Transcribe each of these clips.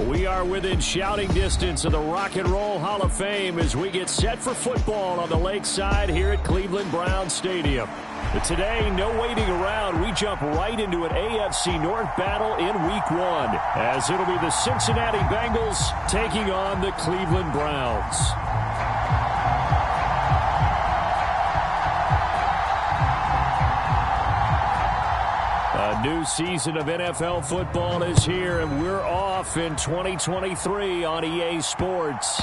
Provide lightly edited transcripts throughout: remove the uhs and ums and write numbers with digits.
We are within shouting distance of the Rock and Roll Hall of Fame as we get set for football on the lakeside here at Cleveland Browns Stadium. But today, no waiting around. We jump right into an AFC North battle in Week 1 as it'll be the Cincinnati Bengals taking on the Cleveland Browns. A new season of NFL football is here, and we're off in 2023 on EA Sports.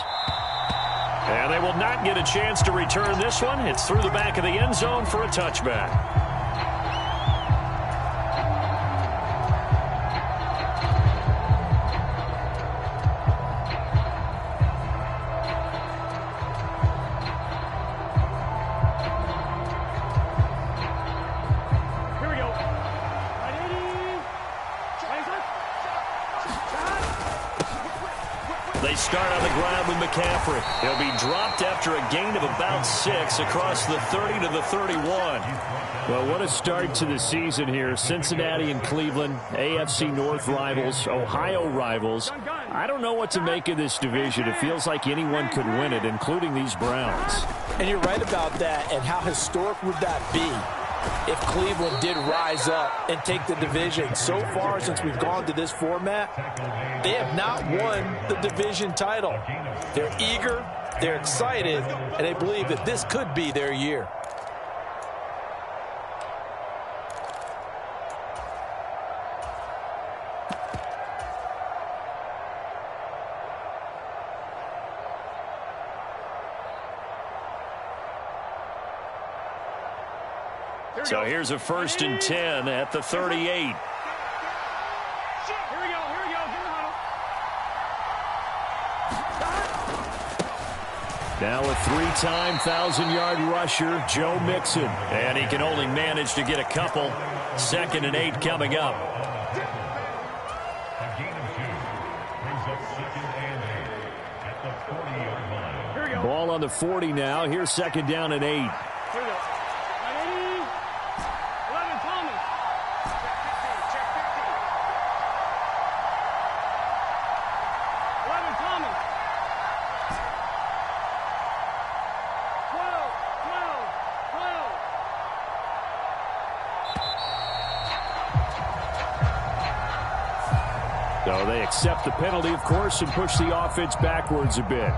And they will not get a chance to return this one. It's through the back of the end zone for a touchback. They start on the ground with McCaffrey. He'll be dropped after a gain of about 6 across the 30 to the 31. Well, what a start to the season here. Cincinnati and Cleveland, AFC North rivals, Ohio rivals. I don't know what to make of this division. It feels like anyone could win it, including these Browns. And you're right about that. And how historic would that be if Cleveland did rise up and take the division? So far, since we've gone to this format, they have not won the division title. They're eager, they're excited, and they believe that this could be their year. So here's a 1st and 10 at the 38. Now a 3-time 1,000-yard rusher, Joe Mixon. And he can only manage to get a couple. 2nd and 8 coming up. Ball on the 40 now. Here's 2nd down and 8. So they accept the penalty, of course, and push the offense backwards a bit.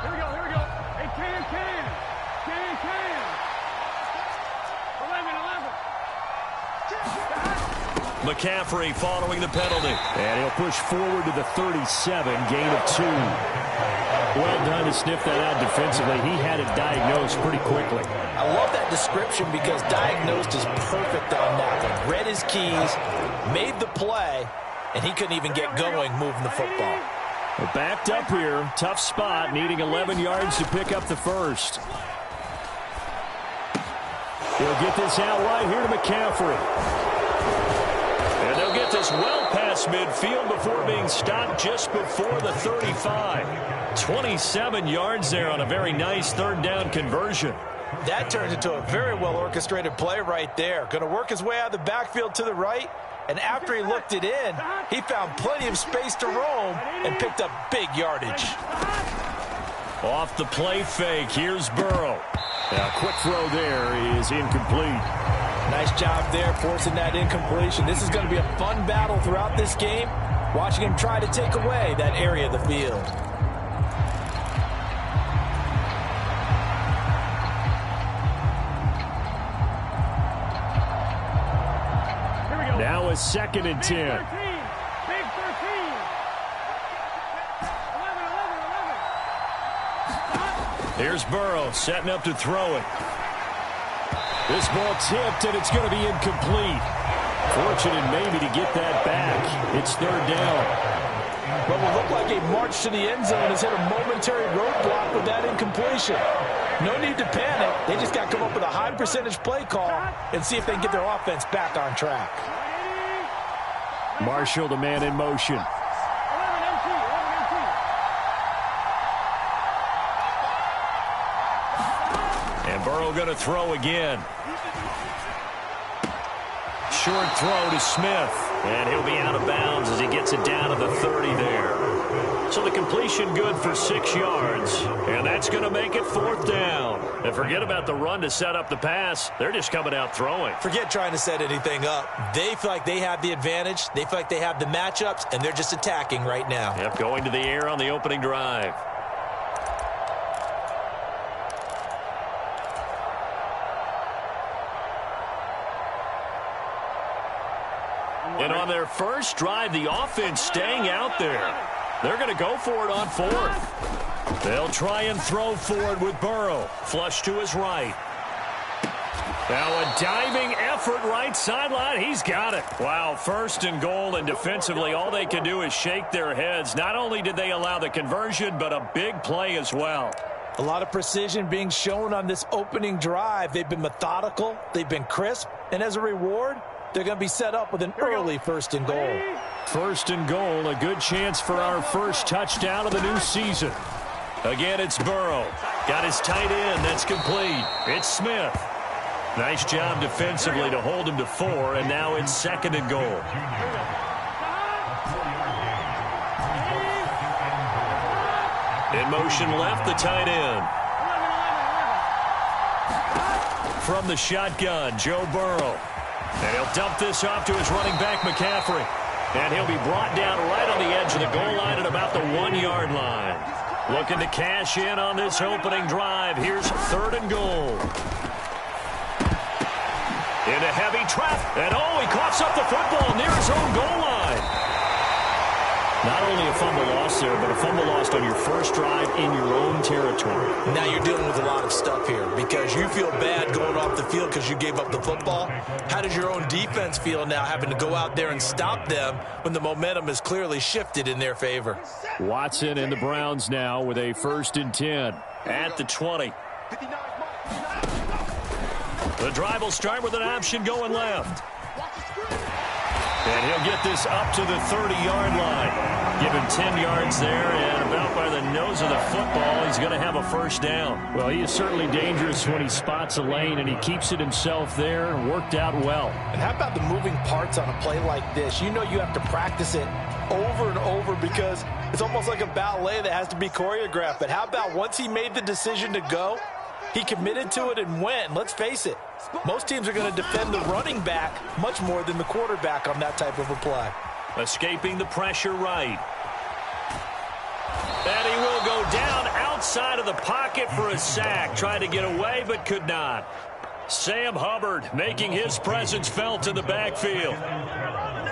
Here we go. Hey, can. 11. McCaffrey following the penalty. And he'll push forward to the 37, gain of 2. Well done to sniff that out defensively. He had it diagnosed pretty quickly. I love that description because diagnosed is perfect on that one. Read his keys, made the play, and he couldn't even get going moving the football. Well, backed up here. Tough spot, needing 11 yards to pick up the first. He'll get this out right here to McCaffrey. And they'll get this well past midfield before being stopped just before the 35. 27 yards there on a very nice 3rd down conversion. That turns into a very well-orchestrated play right there. Going to work his way out of the backfield to the right, and after he looked it in, he found plenty of space to roam and picked up big yardage. Off the play fake, here's Burrow. Now, quick throw there is incomplete. Nice job there forcing that incompletion. This is going to be a fun battle throughout this game, watching him try to take away that area of the field. Now a 2nd and 10. Big 13. 11. Here's Burrow setting up to throw it. This ball tipped, and it's going to be incomplete. Fortunate maybe to get that back. It's 3rd down. What will look like a march to the end zone has hit a momentary roadblock with that incompletion. No need to panic. They just got to come up with a high percentage play call and see if they can get their offense back on track. Marshall, the man in motion. And Burrow going to throw again. Short throw to Smith. And he'll be out of bounds as he gets it down to the 30 there. So the completion good for 6 yards. And that's going to make it 4th down. And forget about the run to set up the pass. They're just coming out throwing. Forget trying to set anything up. They feel like they have the advantage. They feel like they have the matchups, and they're just attacking right now. Yep, going to the air on the opening drive. And on their first drive, the offense staying out there. They're going to go for it on 4th. They'll try and throw forward with Burrow. Flush to his right. Now a diving effort right sideline. He's got it. Wow, 1st and goal, and defensively all they can do is shake their heads. Not only did they allow the conversion, but a big play as well. A lot of precision being shown on this opening drive. They've been methodical. They've been crisp. And as a reward, they're going to be set up with an early 1st and goal. 1st and goal, a good chance for our first touchdown of the new season. Again, it's Burrow. Got his tight end. That's complete. It's Smith. Nice job defensively to hold him to 4, and now it's 2nd and goal. In motion left, the tight end. From the shotgun, Joe Burrow. And he'll dump this off to his running back, McCaffrey. And he'll be brought down right on the edge of the goal line at about the 1-yard line. Looking to cash in on this opening drive. Here's 3rd and goal. Into heavy traffic. And he coughs up the football near his own goal line. Not only a fumble loss there, but a fumble lost on your first drive in your own territory. Now you're dealing with a lot of stuff here because you feel bad going off the field because you gave up the football. How does your own defense feel now having to go out there and stop them when the momentum is clearly shifted in their favor? Watson and the Browns now with a 1st and 10 at the 20. The drive will start with an option going left. And he'll get this up to the 30-yard line. Give him 10 yards there, and about by the nose of the football, he's going to have a 1st down. Well, he is certainly dangerous when he spots a lane, and he keeps it himself there and worked out well. And how about the moving parts on a play like this? You know you have to practice it over and over because it's almost like a ballet that has to be choreographed. But how about once he made the decision to go, he committed to it and went. Let's face it, most teams are going to defend the running back much more than the quarterback on that type of a play. Escaping the pressure right. And he will go down outside of the pocket for a sack. Tried to get away, but could not. Sam Hubbard making his presence felt in the backfield.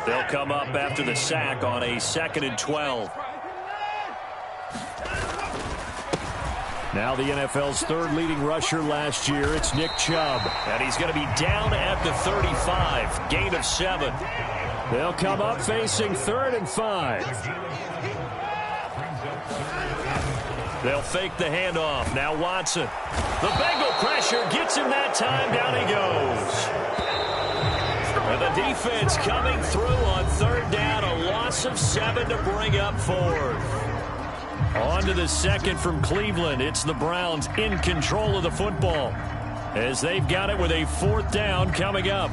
They'll come up after the sack on a 2nd and 12. Now the NFL's 3rd leading rusher last year, it's Nick Chubb. And he's going to be down at the 35, gain of 7. They'll come up facing 3rd and 5. They'll fake the handoff. Now Watson. The Bengal pressure gets him that time. Down he goes. And the defense coming through on 3rd down. A loss of 7 to bring up 4th. On to the 2nd from Cleveland. It's the Browns in control of the football as they've got it with a 4th down coming up.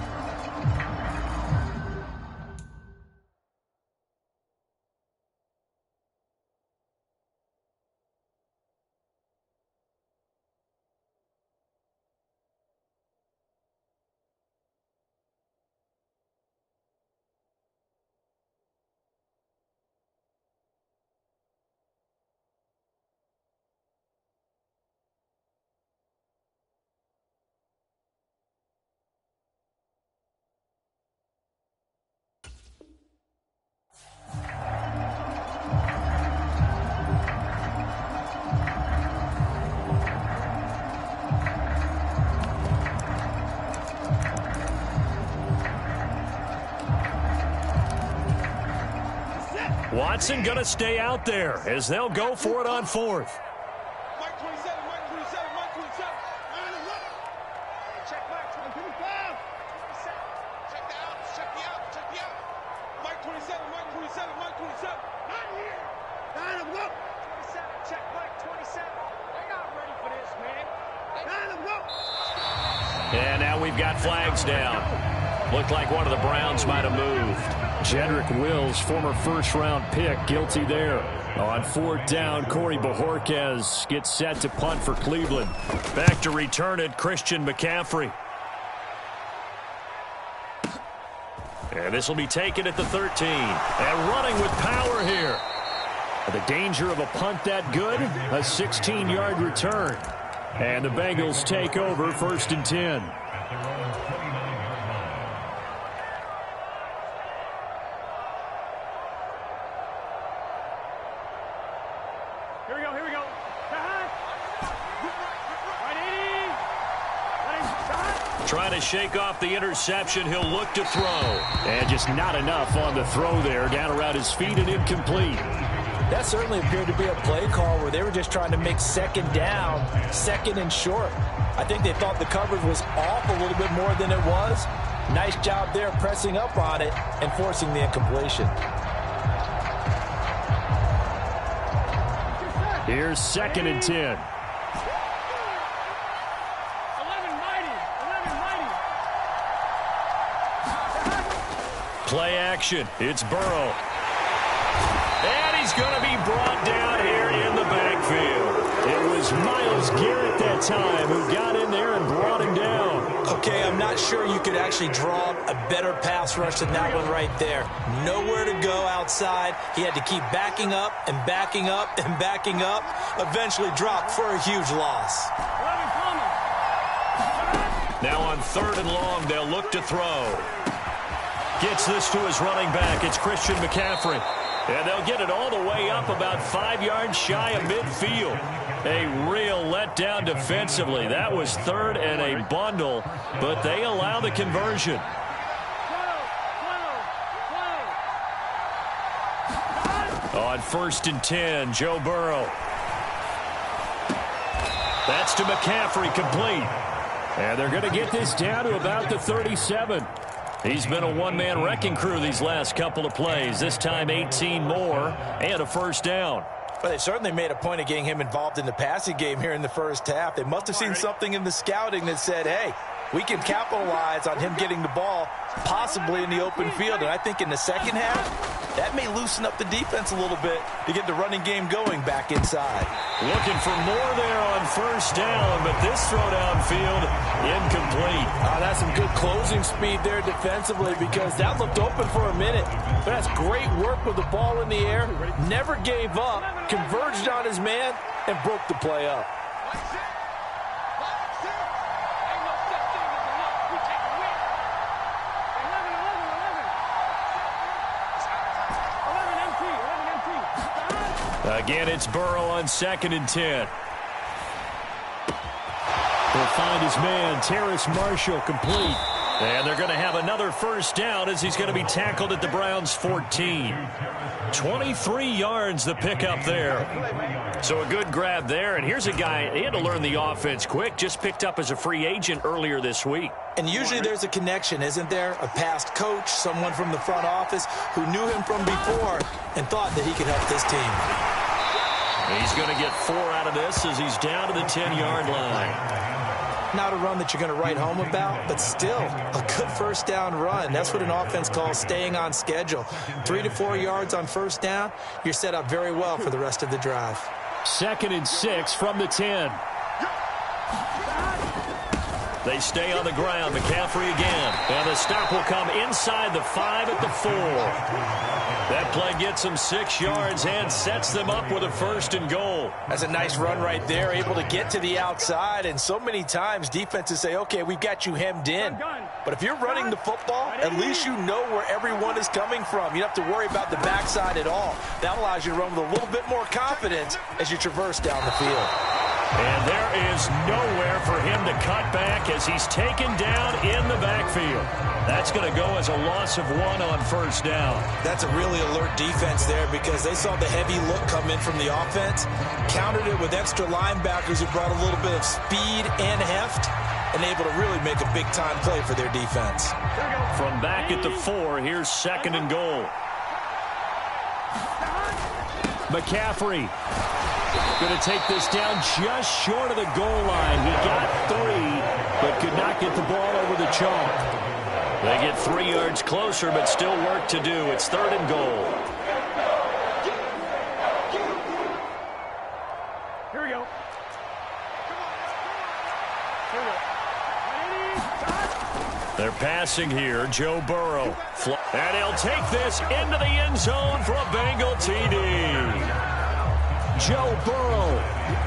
Watson going to stay out there as they'll go for it on 4th. Mike 27, Mike 27, Mike 27. Check Mike 25. Check the out, check the out, check the out. Mike 27, Mike 27, Mike 27. Not here. Line him up. 27, check Mike 27. They're not ready for this, man. And now we've got flags down. Looked like one of the Browns might have moved. Jedrick Wills, former first-round pick, guilty there. On fourth down, Corey Bojorquez gets set to punt for Cleveland. Back to return it, Christian McCaffrey. And this will be taken at the 13. And running with power here. The danger of a punt that good? A 16-yard return. And the Bengals take over 1st and 10. Here we go. Trying to shake off the interception. He'll look to throw. And just not enough on the throw there. Down around his feet and incomplete. That certainly appeared to be a play call where they were just trying to make second down, second and short. I think they thought the coverage was off a little bit more than it was. Nice job there pressing up on it and forcing the incompletion. Here's 2nd and 10. 11 mighty. Play action. It's Burrow. And he's going to be brought down here in the backfield. It was Myles Garrett that time who got in there and brought him down. Okay, I'm not sure you could actually draw a better pass rush than that one right there. Nowhere to go outside. He had to keep backing up and backing up and backing up. Eventually dropped for a huge loss. Now on 3rd and long, they'll look to throw. Gets this to his running back. It's Christian McCaffrey. And they'll get it all the way up about 5 yards shy of midfield. A real letdown defensively. That was 3rd and a bundle, but they allow the conversion. On 1st and 10, Joe Burrow. That's to McCaffrey, complete. And they're going to get this down to about the 37. He's been a one-man wrecking crew these last couple of plays. This time 18 more and a 1st down. Well, they certainly made a point of getting him involved in the passing game here in the first half. They must have seen something in the scouting that said, hey, we can capitalize on him getting the ball possibly in the open field. And I think in the second half, that may loosen up the defense a little bit to get the running game going back inside. Looking for more there on 1st down, but this throw downfield incomplete. That's some good closing speed there defensively because that looked open for a minute. But that's great work with the ball in the air. Never gave up, converged on his man, and broke the play up. Again, it's Burrow on 2nd and 10. He'll find his man, Terrace Marshall, complete. And they're going to have another 1st down as he's going to be tackled at the Browns' 14. 23 yards the pickup there. So a good grab there. And here's a guy, he had to learn the offense quick, just picked up as a free agent earlier this week. And usually there's a connection, isn't there? A past coach, someone from the front office who knew him from before and thought that he could help this team. He's going to get 4 out of this as he's down to the 10-yard line. Not a run that you're going to write home about, but still a good 1st down run. That's what an offense calls staying on schedule. 3 to 4 yards on 1st down, you're set up very well for the rest of the drive. 2nd and 6 from the 10. They stay on the ground. McCaffrey again. And the stop will come inside the 5 at the 4. That play gets them 6 yards and sets them up with a 1st and goal. That's a nice run right there, able to get to the outside. And so many times defenses say, okay, we've got you hemmed in. But if you're running the football, at least you know where everyone is coming from. You don't have to worry about the backside at all. That allows you to run with a little bit more confidence as you traverse down the field. And there is nowhere for him to cut back as he's taken down in the backfield. That's going to go as a loss of 1 on 1st down. That's a really alert defense there because they saw the heavy look come in from the offense, countered it with extra linebackers who brought a little bit of speed and heft, and able to really make a big-time play for their defense. From back at the 4, here's 2nd and goal. McCaffrey. Going to take this down just short of the goal line. He got 3, but could not get the ball over the chalk. They get 3 yards closer, but still work to do. It's 3rd and goal. Here we go. They're passing here. Joe Burrow. And he'll take this into the end zone for a Bengal TD. Joe Burrow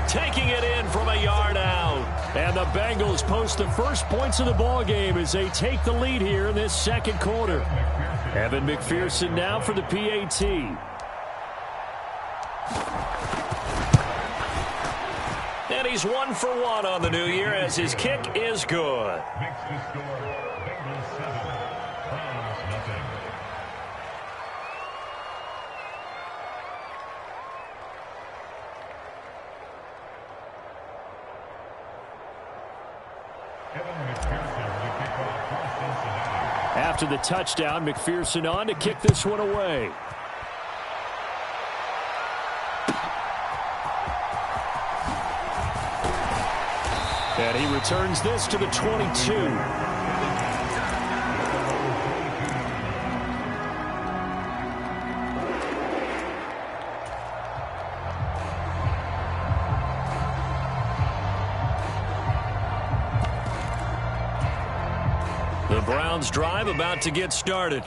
taking it in from a yard out. And the Bengals post the first points of the ball game as they take the lead here in this second quarter. Evan McPherson now for the PAT. And he's 1 for 1 on the new year as his kick is good. After the touchdown, McPherson on to kick this one away. And he returns this to the 22. The Browns drive about to get started.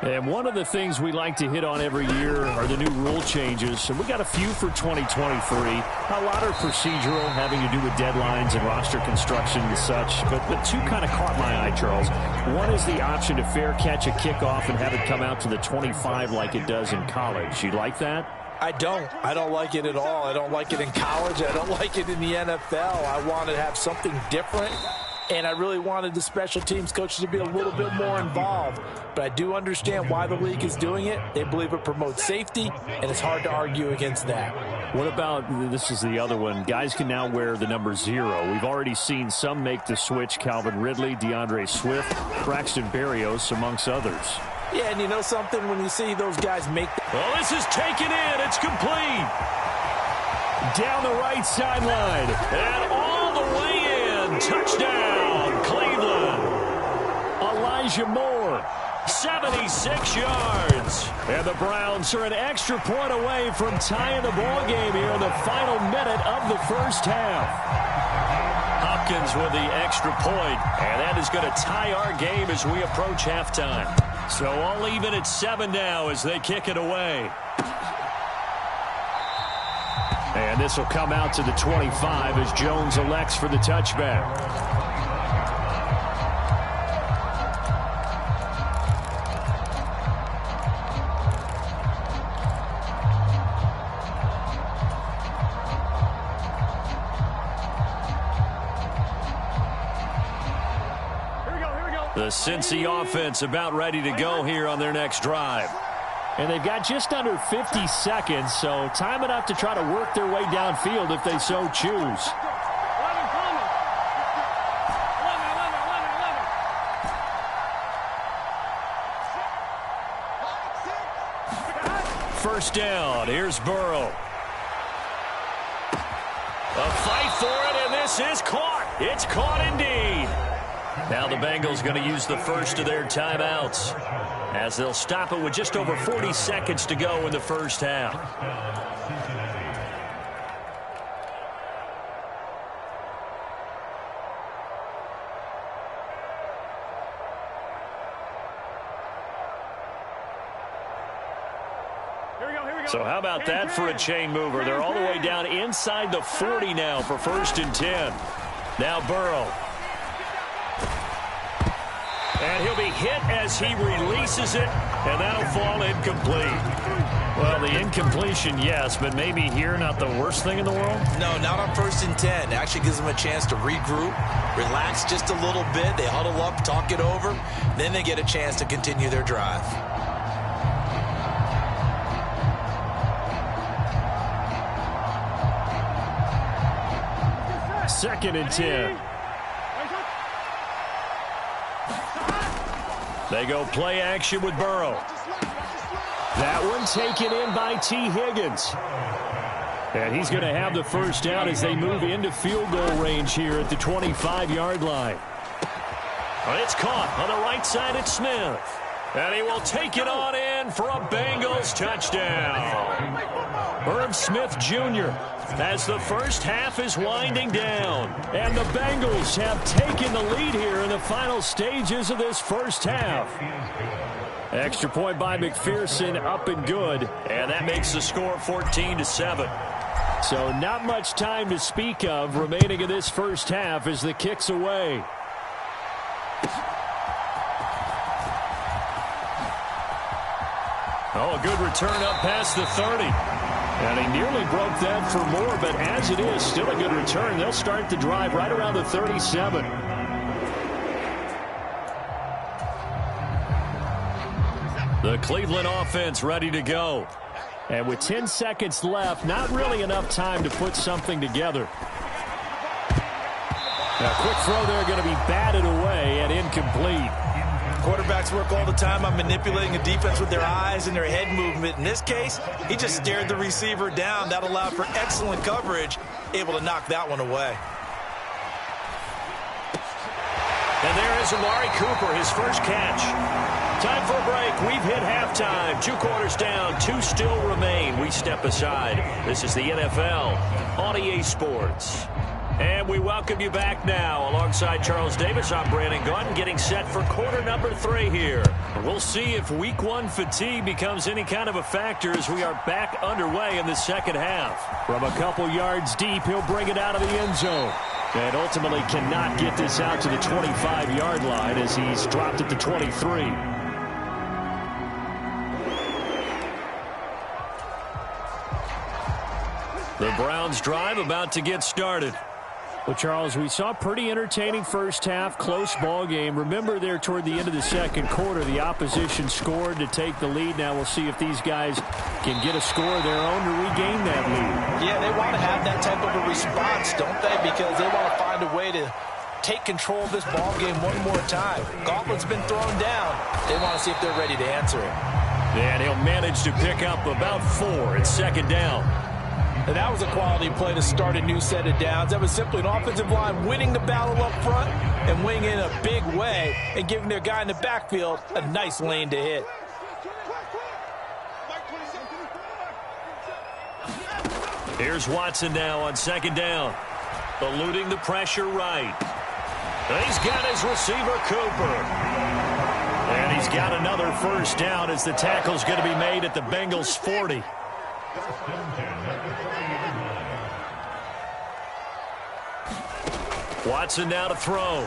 And one of the things we like to hit on every year are the new rule changes. And we got a few for 2023. A lot are procedural, having to do with deadlines and roster construction and such. But the 2 kind of caught my eye, Charles. One is the option to fair catch a kickoff and have it come out to the 25 like it does in college. You like that? I don't like it at all. I don't like it in college. I don't like it in the NFL. I want to have something different. And I really wanted the special teams coaches to be a little bit more involved. But I do understand why the league is doing it. They believe it promotes safety, and it's hard to argue against that. What about, this is the other one, guys can now wear the number 0. We've already seen some make the switch. Calvin Ridley, DeAndre Swift, Braxton Berrios, amongst others. Yeah, and you know something? When you see those guys make that. Well, this is taken in. It's complete. Down the right sideline. And all the way in. Touchdown, Cleveland. Elijah Moore, 76 yards. And the Browns are an extra point away from tying the ball game here in the final minute of the first half. Hopkins with the extra point, and that is going to tie our game as we approach halftime. So all even at 7 now as they kick it away. And this will come out to the 25 as Jones elects for the touchback. The Cincy offense about ready to go here on their next drive. And they've got just under 50 seconds, so time enough to try to work their way downfield if they so choose. First down, here's Burrow. A fight for it, and this is caught. It's caught indeed. Now the Bengals going to use the first of their timeouts as they'll stop it with just over 40 seconds to go in the first half. So how about that for a chain mover? They're all the way down inside the 40 now for 1st and 10. Now Burrow. And he'll be hit as he releases it, and that'll fall incomplete. Well, the incompletion, yes, but maybe here not the worst thing in the world? No, not on 1st and 10. It actually gives them a chance to regroup, relax just a little bit. They huddle up, talk it over. Then they get a chance to continue their drive. Second and 10. They go play action with Burrow. That one taken in by T. Higgins. And he's going to have the first down as they move into field goal range here at the 25-yard line. It's caught on the right side at Smith. And he will take it on in for a Bengals touchdown. Herb Smith Jr. as the first half is winding down. And the Bengals have taken the lead here in the final stages of this first half. Extra point by McPherson, up and good. And that makes the score 14-7. So not much time to speak of remaining in this first half as the kick's away. Oh, a good return up past the 30. And he nearly broke that for more, but as it is, still a good return. They'll start the drive right around the 37. The Cleveland offense ready to go. And with 10 seconds left, not really enough time to put something together. A quick throw there going to be batted away and incomplete. Quarterbacks work all the time on manipulating a defense with their eyes and their head movement. In this case, he just stared the receiver down. That allowed for excellent coverage, able to knock that one away. And there is Amari Cooper, his first catch. Time for a break. We've hit halftime. 2 quarters down, 2 still remain. We step aside. This is the NFL on EA Sports. And we welcome you back now. Alongside Charles Davis, I'm Brandon Gaudin, getting set for quarter number 3 here. We'll see if week 1 fatigue becomes any kind of a factor as we are back underway in the second half. From a couple yards deep, he'll bring it out of the end zone. And ultimately cannot get this out to the 25-yard line as he's dropped at the 23. The Browns drive about to get started. Well, Charles, we saw a pretty entertaining first half, close ball game. Remember there toward the end of the second quarter, the opposition scored to take the lead. Now we'll see if these guys can get a score of their own to regain that lead. Yeah, they want to have that type of a response, don't they? Because they want to find a way to take control of this ball game one more time. Gauntlet's been thrown down. They want to see if they're ready to answer it. And he'll manage to pick up about 4 at second down. And that was a quality play to start a new set of downs. That was simply an offensive line winning the battle up front and winning in a big way and giving their guy in the backfield a nice lane to hit. Here's Watson now on second down. Eluding the pressure right. And he's got his receiver, Cooper. And he's got another first down as the tackle's going to be made at the Bengals' 40. Watson now to throw.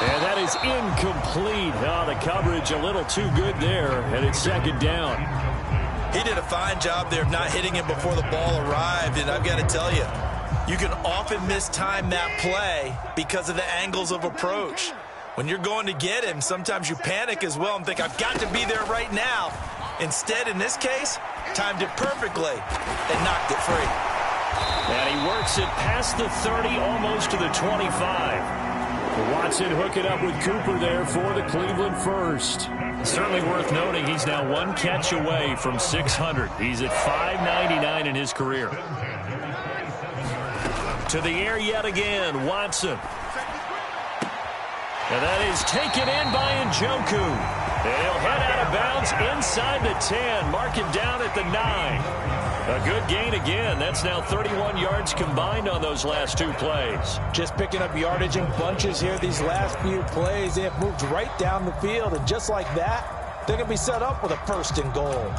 And that is incomplete. Oh, the coverage a little too good there, and it's second down. He did a fine job there of not hitting him before the ball arrived, and I've got to tell you, you can often mistime that play because of the angles of approach. When you're going to get him, sometimes you panic as well and think, I've got to be there right now. Instead, in this case, timed it perfectly and knocked it free. And he works it past the 30, almost to the 25. Watson hooking up with Cooper there for the Cleveland first. Certainly worth noting he's now 1 catch away from 600. He's at 599 in his career. To the air yet again, Watson. And that is taken in by Njoku. And he'll head out of bounds inside the 10. Mark him down at the 9. A good gain again. That's now 31 yards combined on those last 2 plays. Just picking up yardage in bunches here these last few plays. They have moved right down the field, and just like that, they're going to be set up with a first and goal.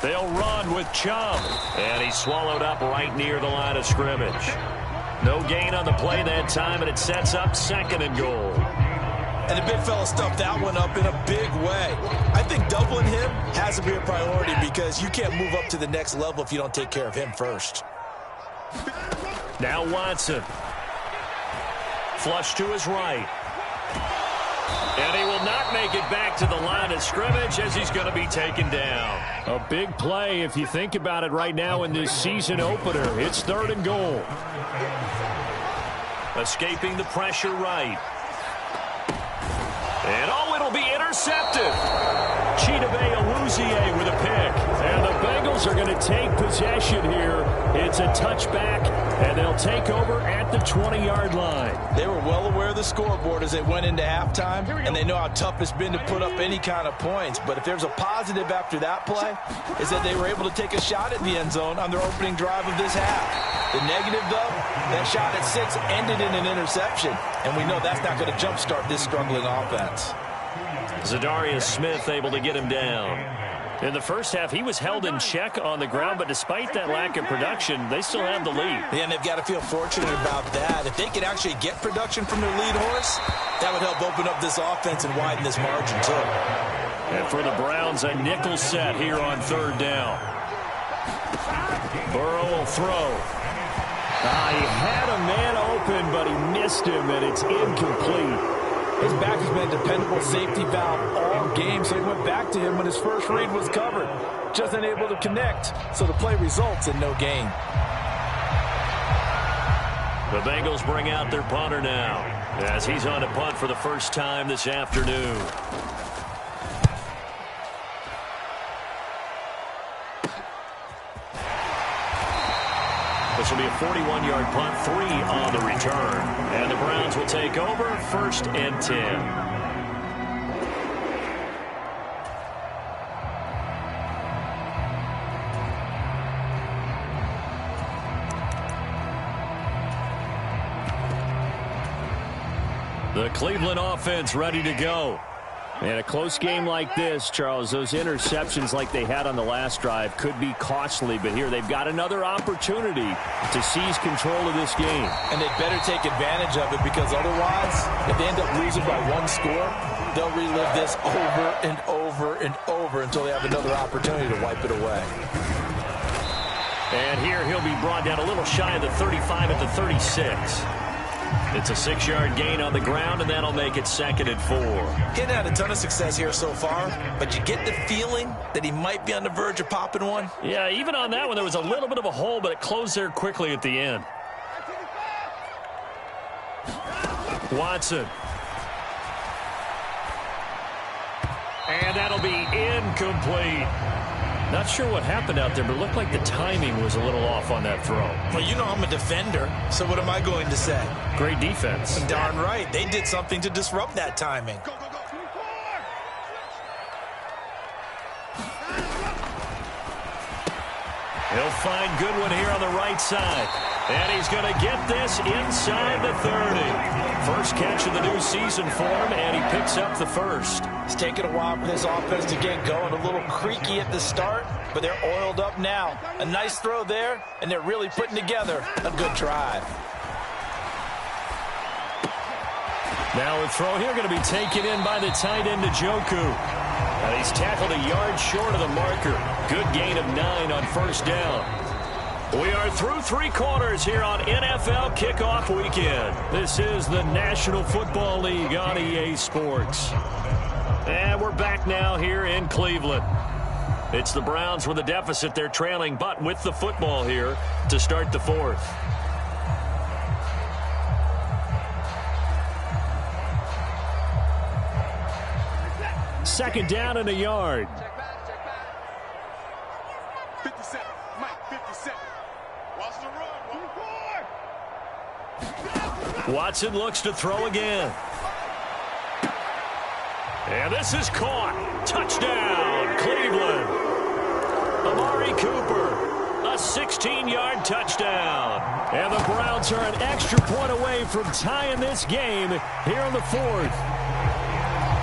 They'll run with Chubb, and he swallowed up right near the line of scrimmage. No gain on the play that time, and it sets up second and goal. And the big fella stuffed that one up in a big way. I think doubling him has to be a priority because you can't move up to the next level if you don't take care of him first. Now Watson. Flush to his right. And he will not make it back to the line of scrimmage as he's going to be taken down. A big play if you think about it right now in this season opener. It's third and goal. Escaping the pressure right. Intercepted. Chidobe Awuzie with a pick. And the Bengals are going to take possession here. It's a touchback, and they'll take over at the 20-yard line. They were well aware of the scoreboard as they went into halftime, and they know how tough it's been to put up any kind of points. But if there's a positive after that play, is that they were able to take a shot at the end zone on their opening drive of this half. The negative, though, that shot at 6 ended in an interception, and we know that's not going to jumpstart this struggling offense. Zadarius Smith able to get him down. In the first half, he was held in check on the ground, but despite that lack of production, they still have the lead. Yeah, and they've got to feel fortunate about that. If they could actually get production from their lead horse, that would help open up this offense and widen this margin, too. And for the Browns, a nickel set here on 3rd down. Burrow will throw. He had a man open, but he missed him, and it's incomplete. His back has been a dependable safety valve all game, so he went back to him when his first read was covered. Just unable to connect, so the play results in no gain. The Bengals bring out their punter now, as he's on to punt for the first time this afternoon. This will be a 41-yard punt, 3 on the return. And the Browns will take over 1st and 10. The Cleveland offense ready to go. And a close game like this, Charles, those interceptions like they had on the last drive could be costly. But here they've got another opportunity to seize control of this game. And they better take advantage of it, because otherwise, if they end up losing by 1 score, they'll relive this over and over and over until they have another opportunity to wipe it away. And here he'll be brought down a little shy of the 35 at the 36. It's a 6-yard gain on the ground, and that'll make it 2nd and 4. Getting had a ton of success here so far, but you get the feeling that he might be on the verge of popping one. Yeah, even on that one, there was a little bit of a hole, but it closed there quickly at the end. Watson. And that'll be incomplete. Not sure what happened out there, but it looked like the timing was a little off on that throw. Well, you know I'm a defender, so what am I going to say? Great defense. Darn right. They did something to disrupt that timing. He'll find Goodwin here on the right side. And he's going to get this inside the 30. First catch of the new season for him, and he picks up the first. It's taken a while for this offense to get going. A little creaky at the start, but they're oiled up now. A nice throw there, and they're really putting together a good drive. Now a throw here going to be taken in by the tight end, Njoku. And he's tackled a yard short of the marker. Good gain of 9 on first down. We are through 3 quarters here on NFL Kickoff Weekend. This is the National Football League on EA Sports. And we're back now here in Cleveland. It's the Browns with a deficit. They're trailing, but with the football here to start the 4th. Second down and a yard. 57, Mike, 57. Watch the run. Watson looks to throw again. And this is caught. Touchdown, Cleveland. Amari Cooper, a 16-yard touchdown. And the Browns are an extra point away from tying this game here in the 4th.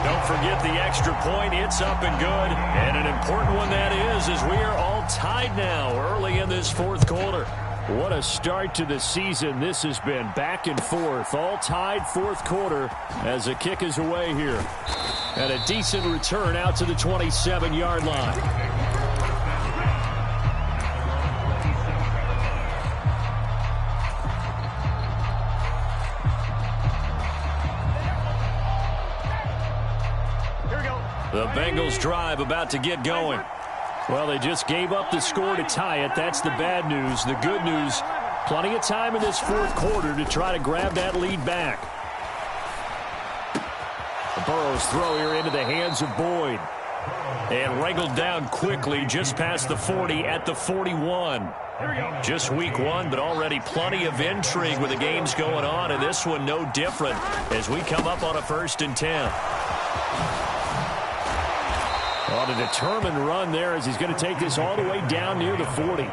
Don't forget the extra point. It's up and good. And an important one that is, as we are all tied now early in this 4th quarter. What a start to the season this has been. Back and forth, all tied 4th quarter as the kick is away here. And a decent return out to the 27-yard line. The Bengals drive about to get going. Well, they just gave up the score to tie it. That's the bad news. The good news, plenty of time in this 4th quarter to try to grab that lead back. Burrow's throw here into the hands of Boyd. And wrangled down quickly just past the 40 at the 41. Just week one, but already plenty of intrigue with the games going on, and this one no different as we come up on a 1st and 10. On a determined run there as he's going to take this all the way down near the 40.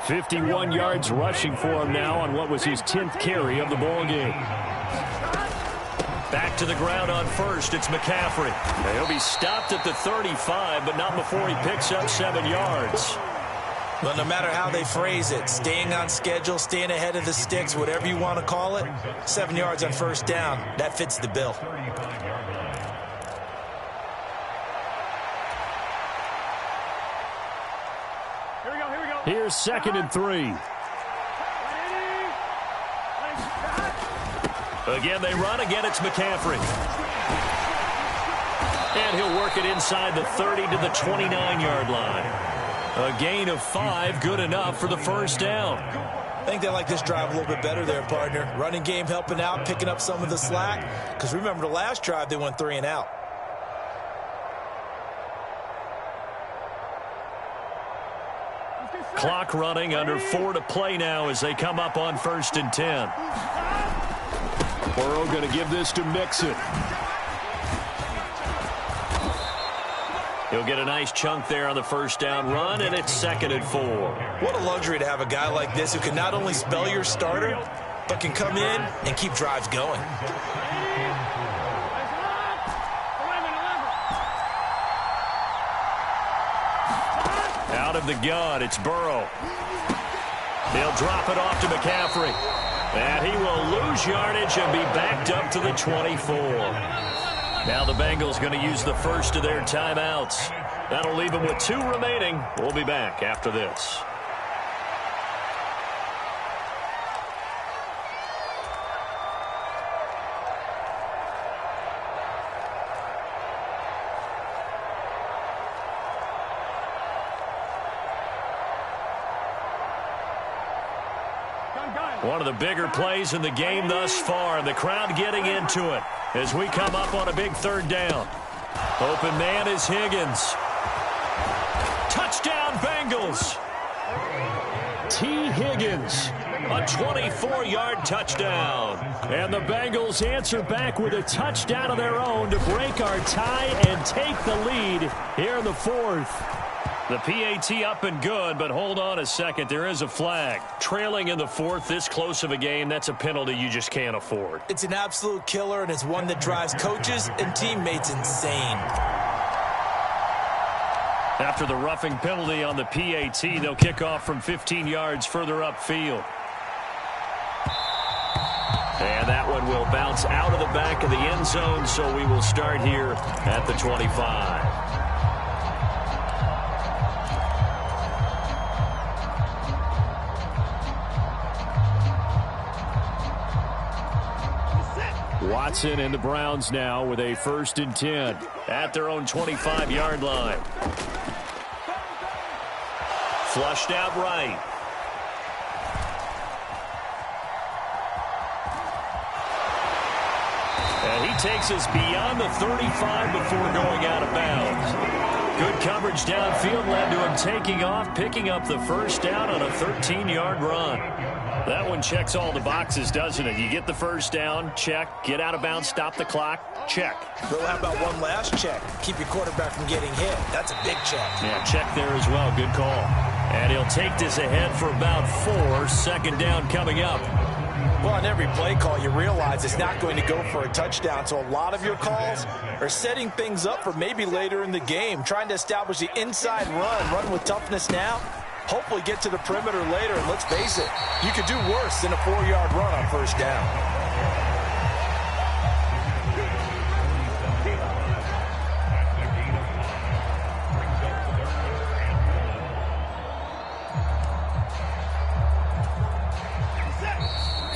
51 yards rushing for him now on what was his 10th carry of the ball game. Back to the ground on first. It's McCaffrey. And he'll be stopped at the 35, but not before he picks up 7 yards. Well, no matter how they phrase it, staying on schedule, staying ahead of the sticks, whatever you want to call it, 7 yards on 1st down, that fits the bill. Here's 2nd and 3. Again, they run. Again, it's McCaffrey. And he'll work it inside the 30 to the 29-yard line. A gain of 5, good enough for the 1st down. I think they like this drive a little bit better there, partner. Running game helping out, picking up some of the slack. Because remember, the last drive, they went 3 and out. Clock running, under 4 to play now as they come up on 1st and 10. Burrow going to give this to Mixon. He'll get a nice chunk there on the 1st down run, and it's 2nd and 4. What a luxury to have a guy like this who can not only spell your starter, but can come in and keep drives going. Out of the gun, it's Burrow. He'll drop it off to McCaffrey. And he will lose yardage and be backed up to the 24. Now the Bengals going to use the first of their timeouts. That'll leave them with 2 remaining. We'll be back after this. One of the bigger plays in the game thus far, and the crowd getting into it as we come up on a big 3rd down. Open man is Higgins. Touchdown, Bengals. T. Higgins, a 24-yard touchdown. And the Bengals answer back with a touchdown of their own to break our tie and take the lead here in the 4th. The PAT up and good, but hold on a second. There is a flag. Trailing in the 4th, this close of a game, that's a penalty you just can't afford. It's an absolute killer, and it's one that drives coaches and teammates insane. After the roughing penalty on the PAT, they'll kick off from 15 yards further upfield. And that one will bounce out of the back of the end zone, so we will start here at the 25. Watson and the Browns now with a 1st and 10 at their own 25-yard line. Flushed out right. And he takes us beyond the 35 before going out of bounds. Good coverage downfield led to him taking off, picking up the 1st down on a 13-yard run. That one checks all the boxes, doesn't it? You get the 1st down, check. Get out of bounds, stop the clock, check. Well, how about one last check? Keep your quarterback from getting hit. That's a big check. Yeah, check there as well. Good call. And he'll take this ahead for about 4. 2nd down coming up. Well, on every play call, you realize it's not going to go for a touchdown. So a lot of your calls are setting things up for maybe later in the game, trying to establish the inside run with toughness now. Hopefully get to the perimeter later, and let's face it, you could do worse than a 4-yard run on 1st down.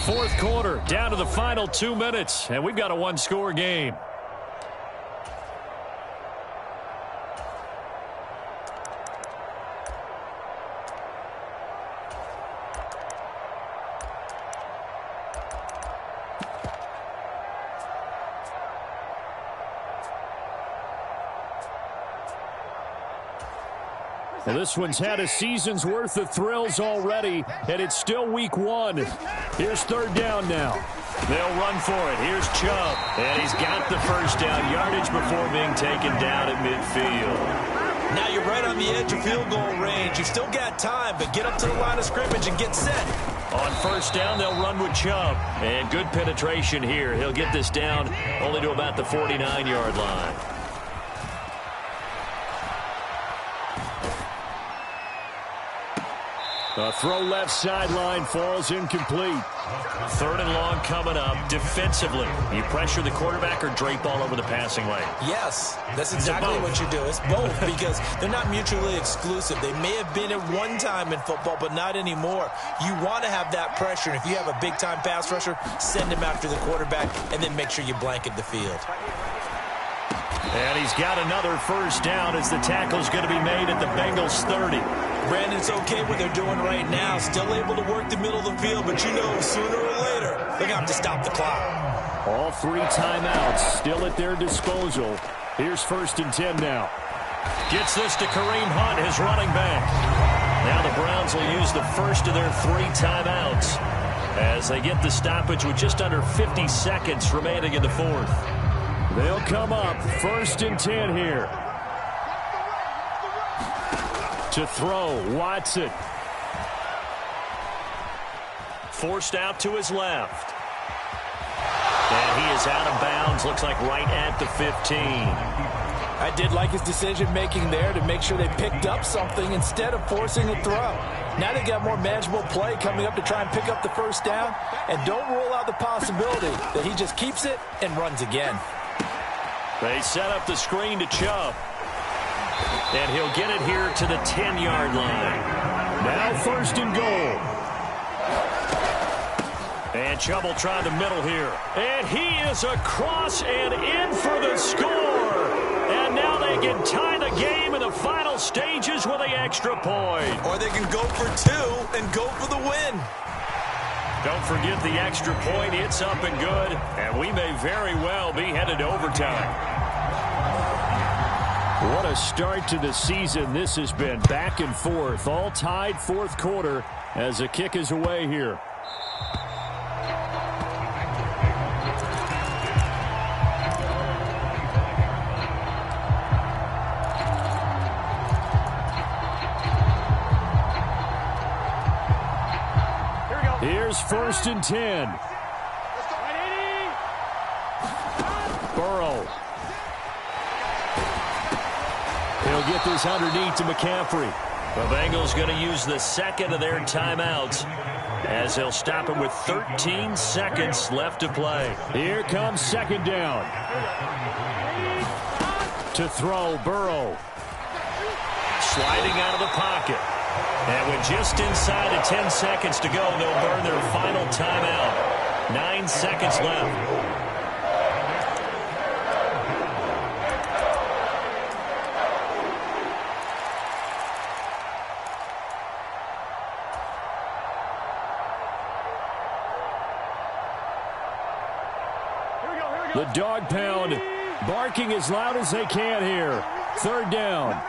Fourth quarter, down to the final 2 minutes, and we've got a 1-score game. Well, this one's had a season's worth of thrills already, and it's still week 1. Here's third down now. They'll run for it. Here's Chubb, and he's got the first down yardage before being taken down at midfield. Now you're right on the edge of field goal range. You've still got time, but get up to the line of scrimmage and get set. On first down, they'll run with Chubb, and good penetration here. He'll get this down only to about the 49-yard line. A throw left sideline falls incomplete. Third and long coming up. Defensively, you pressure the quarterback or drape all over the passing lane? Yes, that's exactly what you do. It's both because they're not mutually exclusive. They may have been at one time in football, but not anymore. You want to have that pressure. And if you have a big-time pass rusher, send him after the quarterback and then make sure you blanket the field. And he's got another first down as the tackle's going to be made at the Bengals 30. Brandon, it's okay what they're doing right now. Still able to work the middle of the field, but you know sooner or later they're going to have to stop the clock. All 3 timeouts still at their disposal. Here's first and 10 now. Gets this to Kareem Hunt, his running back. Now the Browns will use the first of their 3 timeouts as they get the stoppage with just under 50 seconds remaining in the fourth. They'll come up first and 10 here. To throw, Watson. Forced out to his left. And he is out of bounds, looks like right at the 15. I did like his decision-making there to make sure they picked up something instead of forcing a throw. Now they got more manageable play coming up to try and pick up the first down. And don't rule out the possibility that he just keeps it and runs again. They set up the screen to Chubb. And he'll get it here to the 10-yard line. Now first and goal. And Chubb will try the middle here. And he is across and in for the score. And now they can tie the game in the final stages with the extra point. Or they can go for 2 and go for the win. Don't forget the extra point. It's up and good. And we may very well be headed to overtime. What a start to the season this has been. Back and forth, all tied fourth quarter as the kick is away here. Here's first and 10. Burrow. He'll get this underneath to McCaffrey. The Bengals going to use the second of their timeouts as they'll stop him with 13 seconds left to play. Here comes second down. To throw, Burrow. Sliding out of the pocket. And with just inside of 10 seconds to go, they'll burn their final timeout. 9 seconds left. The dog pound barking as loud as they can here. Third down.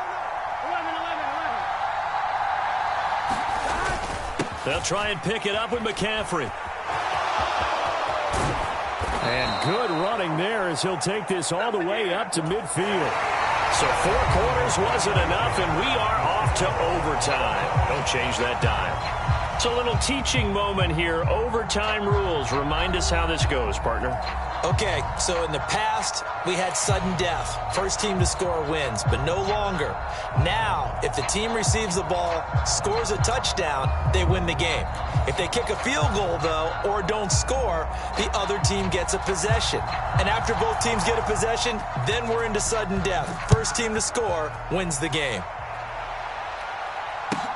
They'll try and pick it up with McCaffrey. And good running there as he'll take this all the way up to midfield. So 4 quarters wasn't enough, and we are off to overtime. Don't change that dime. It's a little teaching moment here. Overtime rules. Remind us how this goes, partner. Okay, so in the past, we had sudden death. First team to score wins, but no longer. Now, if the team receives the ball, scores a touchdown, they win the game. If they kick a field goal, though, or don't score, the other team gets a possession. And after both teams get a possession, then we're into sudden death. First team to score wins the game.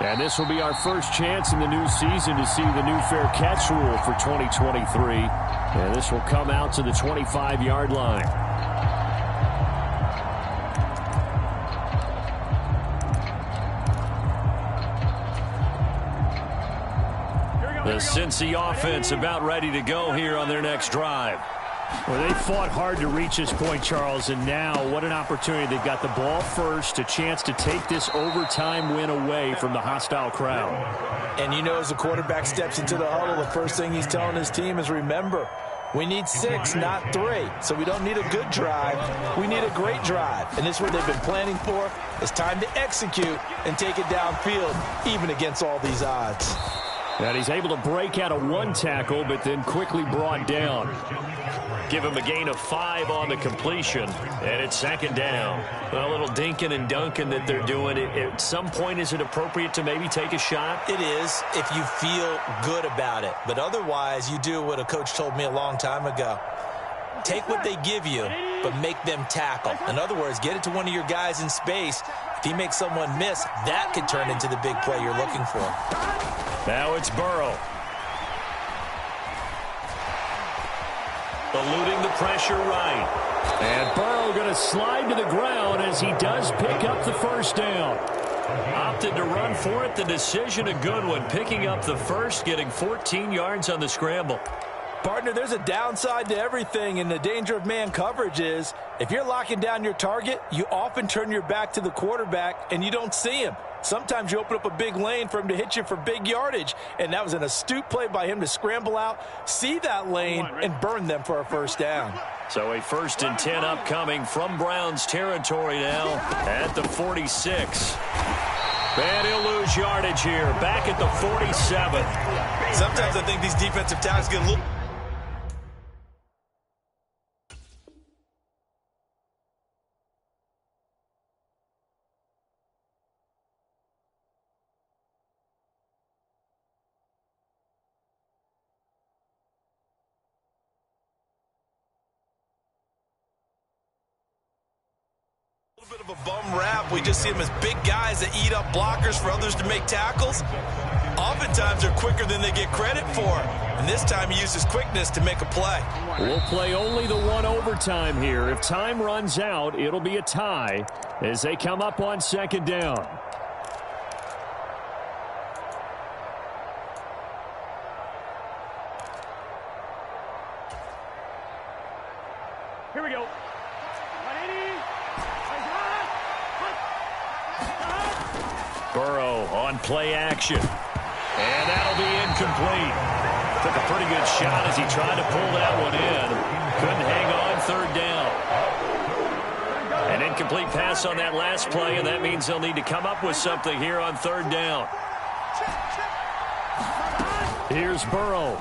And this will be our first chance in the new season to see the new fair catch rule for 2023. And this will come out to the 25-yard line. The Cincy offense about ready to go here on their next drive. Well, they fought hard to reach this point, Charles, and now what an opportunity. They've got the ball first, a chance to take this overtime win away from the hostile crowd. And you know, as the quarterback steps into the huddle, the first thing he's telling his team is, remember, we need 6, not 3. So we don't need a good drive. We need a great drive. And this is what they've been planning for. It's time to execute and take it downfield, even against all these odds. And he's able to break out of 1 tackle, but then quickly brought down. Give him a gain of 5 on the completion, and it's 2nd down. A little dinking and dunking that they're doing. At some point, is it appropriate to maybe take a shot? It is if you feel good about it. But otherwise, you do what a coach told me a long time ago. Take what they give you, but make them tackle. In other words, get it to one of your guys in space. If he makes someone miss, that could turn into the big play you're looking for. Now it's Burrow. Eluding the pressure right. And Burrow going to slide to the ground as he does pick up the first down. Opted to run for it. The decision a good one. Picking up the first, getting 14 yards on the scramble. Partner, there's a downside to everything, and the danger of man coverage is if you're locking down your target, you often turn your back to the quarterback and you don't see him. Sometimes you open up a big lane for him to hit you for big yardage, and that was an astute play by him to scramble out, see that lane, and burn them for a first down. So a 1st and 10 upcoming from Browns territory now at the 46. And he'll lose yardage here, back at the 47. Sometimes I think these defensive tackles get a little... bit of a bum rap. We just see them as big guys that eat up blockers for others to make tackles. Oftentimes they're quicker than they get credit for. And this time he uses quickness to make a play. We'll play only the 1 overtime here. If time runs out, it'll be a tie as they come up on 2nd down. Here we go. Burrow on play action. And that'll be incomplete. Took a pretty good shot as he tried to pull that one in. Couldn't hang on, 3rd down. An incomplete pass on that last play, and that means they'll need to come up with something here on 3rd down. Here's Burrow.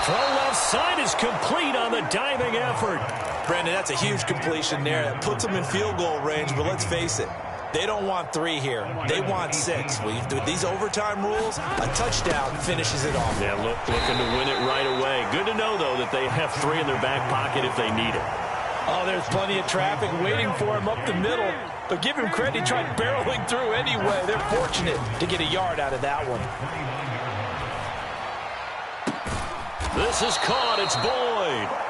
Throw left side is complete on the diving effort. Brandon, that's a huge completion there. That puts them in field goal range, but let's face it. They don't want 3 here. They want 6. With these overtime rules, a touchdown finishes it off. Yeah, looking to win it right away. Good to know, though, that they have 3 in their back pocket if they need it. Oh, there's plenty of traffic waiting for him up the middle. But give him credit, he tried barreling through anyway. They're fortunate to get a yard out of that one. This is caught. It's Boyd.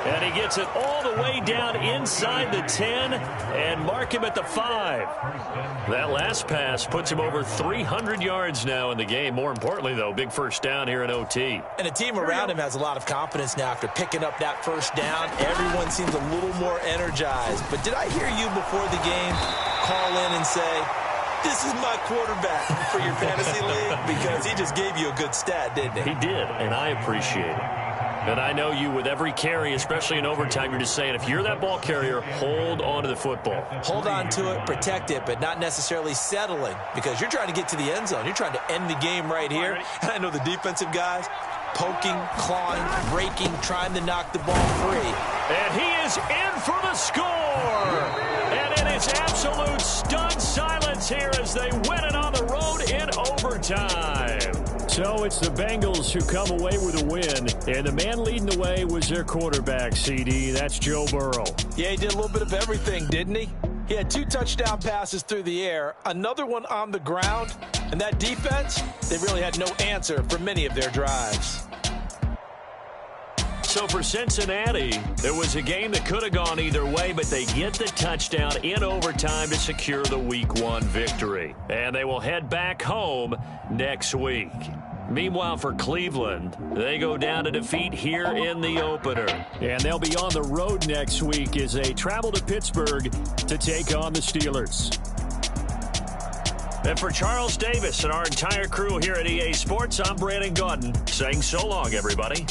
And he gets it all the way down inside the 10 and mark him at the 5. That last pass puts him over 300 yards now in the game. More importantly, though, big first down here in OT. And the team around him has a lot of confidence now after picking up that first down. Everyone seems a little more energized. But did I hear you before the game call in and say, this is my quarterback for your fantasy league? Because he just gave you a good stat, didn't he? He did, and I appreciate it. And I know you, with every carry, especially in overtime, you're just saying, if you're that ball carrier, hold on to the football. Hold on to it, protect it, but not necessarily settling, because you're trying to get to the end zone. You're trying to end the game right here. And I know the defensive guys poking, clawing, breaking, trying to knock the ball free. And he is in for the score. And it is absolute stunned silence here as they win it on the road in overtime. So it's the Bengals who come away with a win, and the man leading the way was their quarterback, CD. That's Joe Burrow. Yeah, he did a little bit of everything, didn't he? He had 2 touchdown passes through the air, another one on the ground, and that defense, they really had no answer for many of their drives. So for Cincinnati, there was a game that could have gone either way, but they get the touchdown in overtime to secure the Week 1 victory. And they will head back home next week. Meanwhile, for Cleveland, they go down to defeat here in the opener. And they'll be on the road next week as they travel to Pittsburgh to take on the Steelers. And for Charles Davis and our entire crew here at EA Sports, I'm Brandon Gaudin saying so long, everybody.